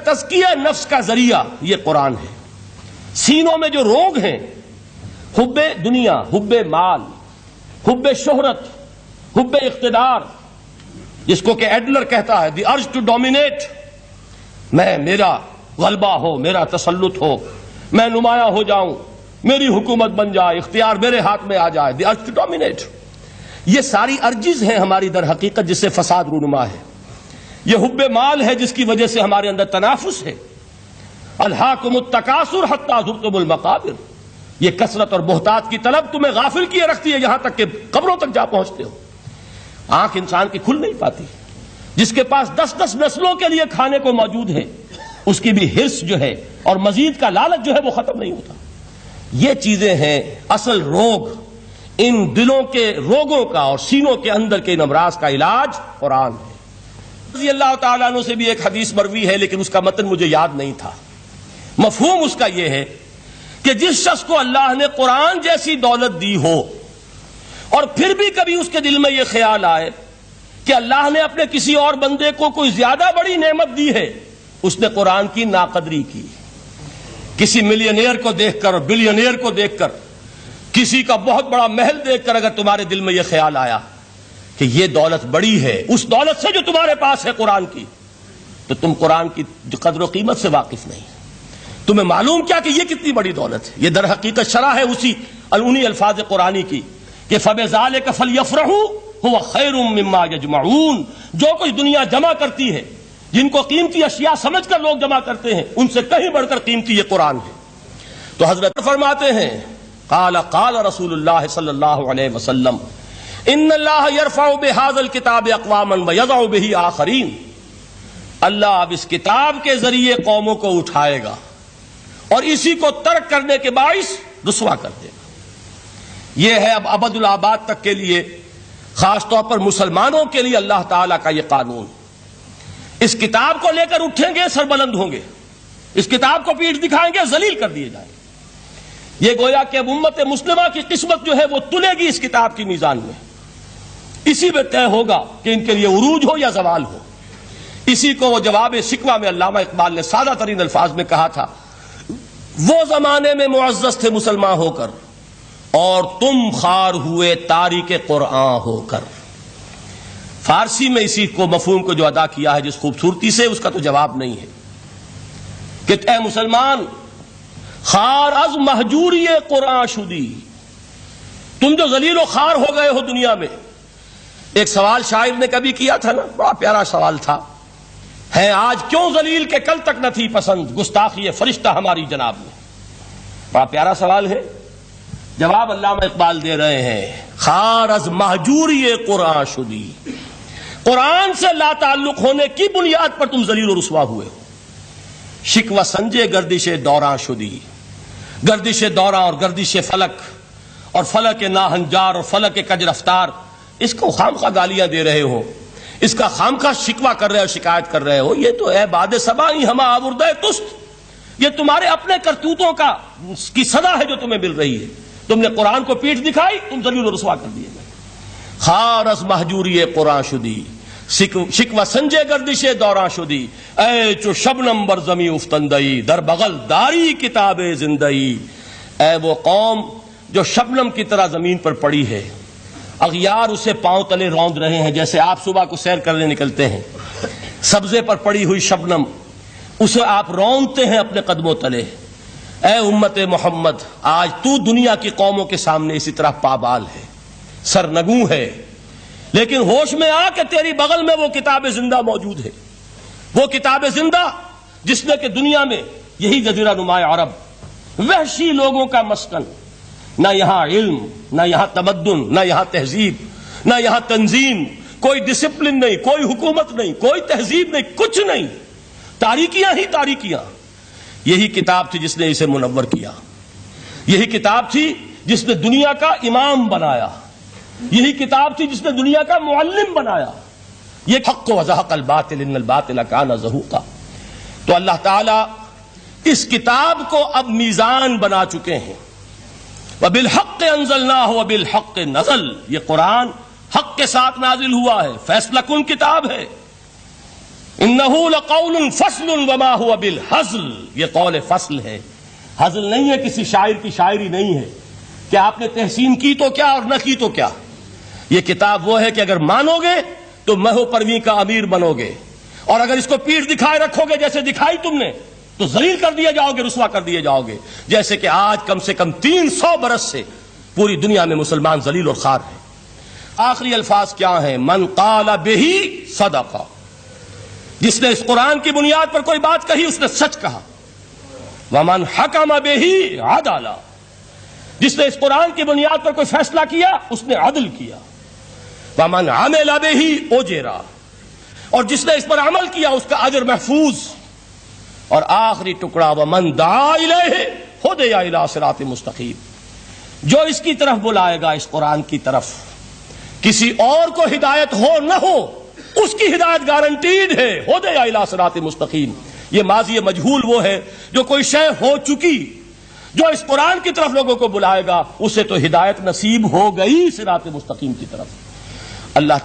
تزکیہ نفس کا ذریعہ یہ قرآن ہے۔ سینوں میں جو روگ ہیں، حب دنیا، حب مال، حب شہرت، حب اقتدار، جس کو کہ ایڈلر کہتا ہے دی ارج ٹو ڈومینیٹ، میرا غلبہ ہو، میرا تسلط ہو، میں نمایاں ہو جاؤں، میری حکومت بن جائے، اختیار میرے ہاتھ میں آ جائے، دی ارج ٹو ڈومینیٹ، یہ ساری ارجز ہیں ہماری در حقیقت جس سے فساد رونما ہے۔ یہ حب مال ہے جس کی وجہ سے ہمارے اندر تنافس ہے۔ الہاکم التکاثر حتی زرتم المقابر، یہ کثرت اور بہتات کی طلب تمہیں غافل کیے رکھتی ہے یہاں تک کہ قبروں تک جا پہنچتے ہو۔ آنکھ انسان کی کھل نہیں پاتی، جس کے پاس 10 نسلوں کے لیے کھانے کو موجود ہے، اس کی بھی حرص جو ہے اور مزید کا لالچ جو ہے وہ ختم نہیں ہوتا۔ یہ چیزیں ہیں اصل روگ، ان دلوں کے روگوں کا اور سینوں کے اندر کے ان امراض کا علاج قرآن ہے۔ رضی اللہ تعالیٰ عنہ سے بھی ایک حدیث مروی ہے، لیکن اس کا متن مجھے یاد نہیں تھا۔ مفہوم اس کا یہ ہے کہ جس شخص کو اللہ نے قرآن جیسی دولت دی ہو اور پھر بھی کبھی اس کے دل میں یہ خیال آئے کہ اللہ نے اپنے کسی اور بندے کو کوئی زیادہ بڑی نعمت دی ہے، اس نے قرآن کی ناقدری کی۔ کسی ملینئر کو دیکھ کر اور بلینئر کو دیکھ کر، کسی کا بہت بڑا محل دیکھ کر اگر تمہارے دل میں یہ خیال آیا کہ یہ دولت بڑی ہے اس دولت سے جو تمہارے پاس ہے قرآن کی، تو تم قرآن کی قدر و قیمت سے واقف نہیں۔ تمہیں معلوم کیا کہ یہ کتنی بڑی دولت ہے؟ یہ در حقیقت شرح ہے انہی الفاظ قرآنی کی کہ فَبِذَلِكَ فَلْيَفْرَحُوا هُوَ خَيْرٌ مِّمَّا يَجْمَعُونَ، جو کچھ دنیا جمع کرتی ہے، جن کو قیمتی اشیاء سمجھ کر لوگ جمع کرتے ہیں، ان سے کہیں بڑھ کر قیمتی یہ قرآن ہے۔ تو حضرت فرماتے ہیں قال رسول اللہ صلی اللہ علیہ وسلم ان اللہ یرفع بہذا الکتاب اقواما ویضع بہ آخرین، اللہ اب اس کتاب کے ذریعے قوموں کو اٹھائے گا اور اسی کو ترک کرنے کے باعث رسوا کر دے گا۔ یہ ہے اب ابد الآباد تک کے لیے، خاص طور پر مسلمانوں کے لیے اللہ تعالیٰ کا یہ قانون۔ اس کتاب کو لے کر اٹھیں گے سربلند ہوں گے، اس کتاب کو پیٹھ دکھائیں گے ذلیل کر دیے جائیں گے۔ یہ گویا کہ اب امت مسلمہ کی قسمت جو ہے وہ تلے گی اس کتاب کی میزان میں، اسی میں طے ہوگا کہ ان کے لیے عروج ہو یا زوال ہو۔ اسی کو وہ جواب شکوہ میں علامہ اقبال نے سادہ ترین الفاظ میں کہا تھا، وہ زمانے میں معزز تھے مسلمان ہو کر اور تم خار ہوئے تاریک قرآن ہو کر۔ فارسی میں اسی کو مفہوم کو جو ادا کیا ہے جس خوبصورتی سے، اس کا تو جواب نہیں ہے کہ اے مسلمان خار از مہجوری قرآن شدی، تم جو ذلیل و خار ہو گئے ہو دنیا میں۔ ایک سوال شاعر نے کبھی کیا تھا نا، بڑا پیارا سوال تھا، ہے آج کیوں ذلیل کہ کل تک نہ تھی پسند گستاخی فرشتہ ہماری جناب میں۔ بڑا پیارا سوال ہے، جواب علامہ اقبال دے رہے ہیں، خار از مہجوری قرآن شدی، قرآن سے لا تعلق ہونے کی بنیاد پر تم ذلیل و رسوا ہوئے ہو۔ شکوہ سنجے گردش دوراں شدی، گردش دوراں اور گردش فلک اور فلک ناہنجار اور فلک کج رفتار، اس کو خامخواہ گالیاں دے رہے ہو، اس کا خامخواہ شکوہ کر رہے ہو، شکایت کر رہے ہو، یہ تو اے باد صبائی ہما آوردہ تست، یہ تمہارے اپنے کرتوتوں کی سزا ہے جو تمہیں مل رہی ہے۔ تم نے قرآن کو پیٹھ دکھائی، تم ذلیل و رسوا کر دیے گئے۔ خار از مہجوری قرآن شدی، شکوہ سنجے گردش دوراں شدی، اے چو شبنم بر زمیں افتندئی، در بغل داری کتاب زندئی، اے وہ قوم جو شبنم کی طرح زمین پر پڑی ہے، اغیار اسے پاؤں تلے روند رہے ہیں، جیسے آپ صبح کو سیر کرنے نکلتے ہیں، سبزے پر پڑی ہوئی شبنم اسے آپ روندتے ہیں اپنے قدموں تلے۔ اے امت محمد، آج تو دنیا کی قوموں کے سامنے اسی طرح پابال ہے، سرنگوں ہے، لیکن ہوش میں آ کہ تیری بغل میں وہ کتاب زندہ موجود ہے، وہ کتاب زندہ جس نے کہ دنیا میں یہی جزیرہ نما عرب، وحشی لوگوں کا مسکن، نہ یہاں علم، نہ یہاں تمدن، نہ یہاں تہذیب، نہ یہاں تنظیم، کوئی ڈسپلن نہیں، کوئی حکومت نہیں، کوئی تہذیب نہیں، کچھ نہیں، تاریکیاں ہی تاریکیاں۔ یہی کتاب تھی جس نے اسے منور کیا، یہی کتاب تھی جس نے دنیا کا امام بنایا، یہی کتاب تھی جس نے دنیا کا معلم بنایا۔ یہ حق وزحق الباطل ان الباطل کان زہوقا۔ تو اللہ تعالی اس کتاب کو اب میزان بنا چکے ہیں۔ وَبِالْحَقِّ أَنزَلْنَاهُ وَبِالْحَقِّ نَزَلَ، یہ قرآن حق کے ساتھ نازل ہوا ہے، فیصلہ کن کتاب ہے۔ انہ لقول فصل وما هو بالہزل، یہ قول فصل ہے، ہزل نہیں ہے، کسی شاعر کی شاعری نہیں ہے کہ آپ نے تحسین کی تو کیا اور نہ کی تو کیا. یہ کتاب وہ ہے کہ اگر مانو گے تو مہو پرویں کا امیر بنو گے، اور اگر اس کو پیٹھ دکھائے رکھو گے جیسے دکھائی تم نے تو ذلیل کر دیے جاؤ گے، رسوا کر دیے جاؤ گے، جیسے کہ آج کم سے کم 300 برس سے پوری دنیا میں مسلمان ذلیل اور خوار ہیں. آخری الفاظ کیا ہیں؟ من قال بہ صدق، جس نے اس قرآن کی بنیاد پر کوئی بات کہی اس نے سچ کہا. ومن حکم بہ عدل، جس نے اس قرآن کی بنیاد پر کوئی فیصلہ کیا اس نے عدل کیا. ومن عمل بہ اجر، اور جس نے اس پر عمل کیا اس کا اجر محفوظ. اور آخری ٹکڑا ومن دعا الیہ ہدی الی صراط مستقیم، جو اس کی طرف بلائے گا، اس قرآن کی طرف، کسی اور کو ہدایت ہو نہ ہو اس کی ہدایت گارنٹیڈ ہے. ہدی الی صراط مستقیم، یہ ماضی مجہول وہ ہے جو کوئی شے ہو چکی، جو اس قرآن کی طرف لوگوں کو بلائے گا اسے تو ہدایت نصیب ہو گئی صراط مستقیم کی طرف. اللہ تعالی